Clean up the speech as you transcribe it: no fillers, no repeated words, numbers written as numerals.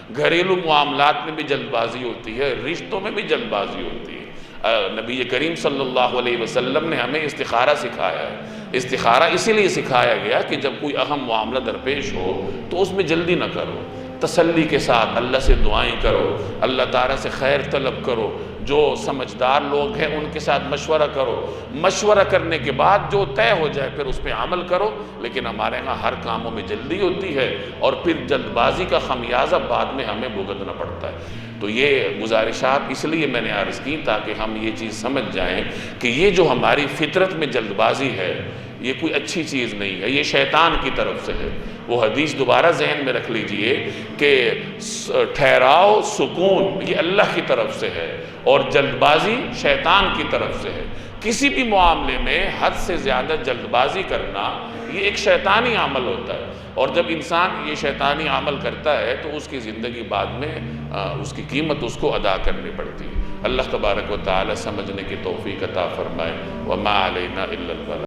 گھریلو معاملات میں بھی جلد بازی ہوتی ہے، رشتوں میں بھی جلد بازی ہوتی ہے۔ نبی کریم صلی اللہ علیہ وسلم نے ہمیں استخارہ سکھایا ہے۔ استخارہ اسی لیے سکھایا گیا کہ جب کوئی اہم معاملہ درپیش ہو تو اس میں جلدی نہ کرو، تسلی کے ساتھ اللہ سے دعائیں کرو، اللہ تعالیٰ سے خیر طلب کرو، جو سمجھدار لوگ ہیں ان کے ساتھ مشورہ کرو، مشورہ کرنے کے بعد جو طے ہو جائے پھر اس پہ عمل کرو۔ لیکن ہمارے ہاں ہر کاموں میں جلدی ہوتی ہے اور پھر جلد بازی کا خمیازہ بعد میں ہمیں بھگتنا پڑتا ہے۔ تو یہ گزارشات اس لیے میں نے عرض کی تاکہ ہم یہ چیز سمجھ جائیں کہ یہ جو ہماری فطرت میں جلد بازی ہے یہ کوئی اچھی چیز نہیں ہے، یہ شیطان کی طرف سے ہے۔ وہ حدیث دوبارہ ذہن میں رکھ لیجئے کہ ٹھہراؤ سکون یہ اللہ کی طرف سے ہے اور جلد بازی شیطان کی طرف سے ہے۔ کسی بھی معاملے میں حد سے زیادہ جلد بازی کرنا یہ ایک شیطانی عمل ہوتا ہے، اور جب انسان یہ شیطانی عمل کرتا ہے تو اس کی زندگی بعد میں اس کی قیمت اس کو ادا کرنی پڑتی ہے۔ اللہ تبارک و تعالی سمجھنے کی توفیق عطا فرمائے۔ وما علینا الا البلاغ۔